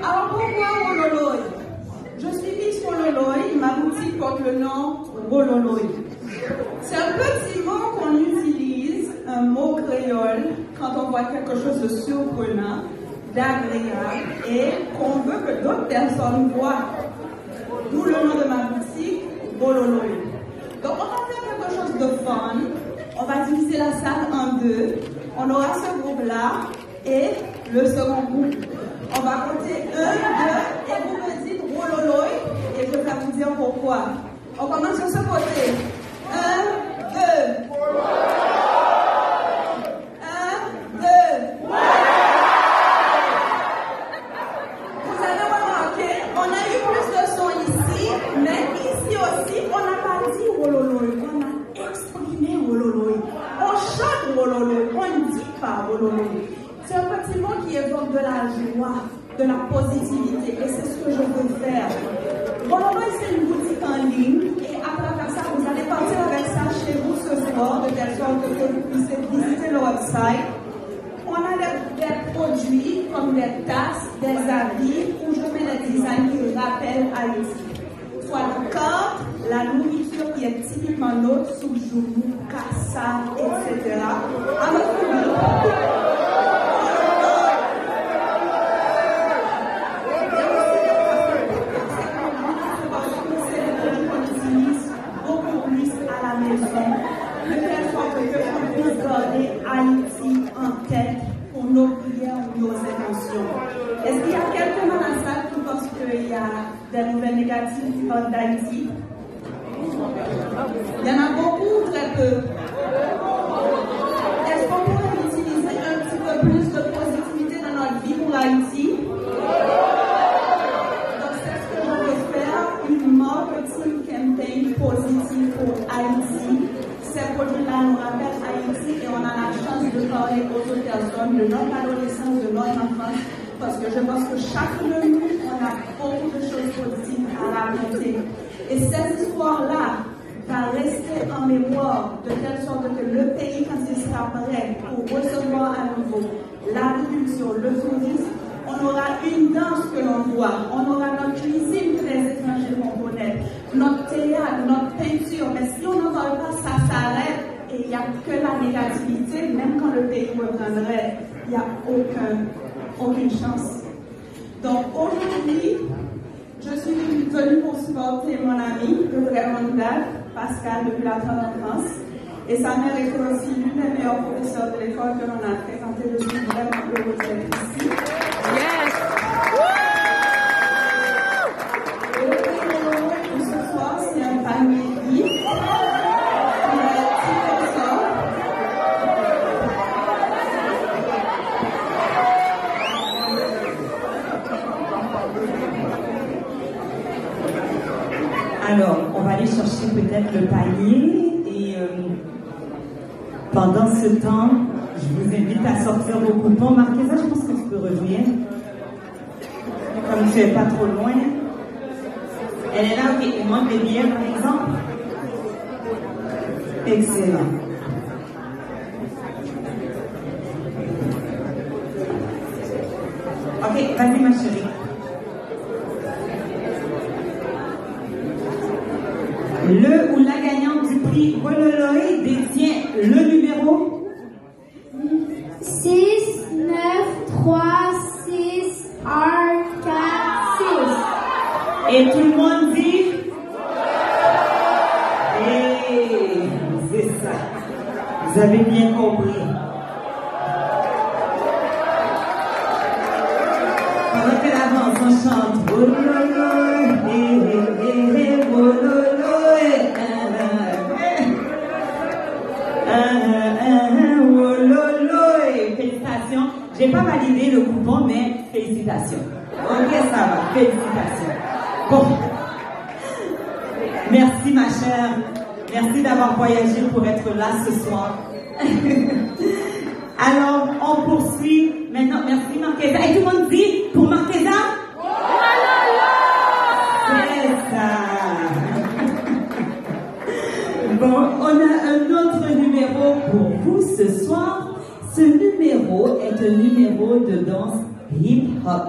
Alors pourquoi Wololoy? Je suis Miss Wololoy, ma boutique porte le nom Wololoy. C'est un petit mot qu'on utilise, un mot créole, quand on voit quelque chose de surprenant, d'agréable et qu'on veut que d'autres personnes voient. D'où le nom de ma boutique, Wololoy. Donc on va faire quelque chose de fun. On va diviser la salle en deux. On aura ce groupe-là et le second groupe. On va compter 1, 2 et vous me dites Wololoy et je vais vous dire pourquoi. On commence sur ce côté. 1, 2. 1, 2. Vous avez remarqué, on a eu plus de son ici, mais ici aussi, on n'a pas dit Wololoy, on a exprimé Wololoy. On chante Wololoy, on ne dit pas Wololoy. C'est un petit mot qui évoque de la joie, de la positivité, et c'est ce que je veux faire. Wololoy, c'est une boutique en ligne, et à travers ça, vous allez partir avec ça chez vous ce soir, de telle sorte que vous puissiez visiter le website. On a des produits comme des tasses, des habits, où je mets les designs qui rappellent Haïti. Soit la carte, la nourriture qui est typiquement nôtre, soujoumou, kassa, etc. À votre goût. De telle sorte que on puisse garder Haïti en tête pour nos prières ou nos intentions. Est-ce qu'il y a quelqu'un dans la salle qui pense qu'il y a des nouvelles négatives qui parlent d'Haïti? Il y en a beaucoup ou très peu? Est-ce qu'on pourrait utiliser un petit peu plus de positivité dans notre vie pour Haïti? Donc c'est ce que je veux faire, une marketing campaign positive pour Haïti. Ces produits-là nous rappellent Haïti et on a la chance de parler aux autres personnes de notre adolescence, de notre enfance, parce que je pense que chacun de nous, on a beaucoup de choses positives à raconter. Et cette histoire-là va rester en mémoire de telle sorte que le pays, quand il sera prêt pour recevoir à nouveau l'agriculture, le tourisme, on aura une danse que l'on voit, on aura notre cuisine très étrangère qu'on connaît, notre théâtre, notre peinture, mais si on n'en parle pas, ça s'arrête et il n'y a que la négativité, même quand le pays reprendrait, il n'y a aucune chance. Donc aujourd'hui, je suis venue pour supporter mon ami, le vrai mondial, Pascal, depuis la fin d'enfance. Et sa mère était aussi l'une des meilleures professeurs de l'école que l'on a fréquentée. Je suis vraiment heureuse d'être ici. Yes! Et le Wololoy pour ce soir, c'est un panier livre. Il est petit comme ça. Alors, on va aller chercher peut-être le panier et pendant ce temps, je vous invite à sortir vos coupons. Marquez ça, je pense que tu peux revenir. Comme tu n'es pas trop loin. Elle est là, ok, il manque des billets par exemple. Excellent. Ok, vas-y ma chérie. Le ou la gagnante du prix Wololoy détient le numéro 6, 9, 3, 6, 1, 4, 6. et tout le monde dit et c'est ça. Vous avez bien compris. Pendant qu'elle avance, on chante Wololoy, Wololoy. Félicitations. J'ai pas validé le coupon, mais félicitations. Ok, ça va. Félicitations. Bon. Merci, ma chère. Merci d'avoir voyagé pour être là ce soir. Alors, on poursuit. Maintenant, merci, Marquesa. Et tout le monde dit, pour Marquesa? C'est ça. Bon, on a un autre numéro pour vous ce soir. Ce numéro est un numéro de danse hip-hop.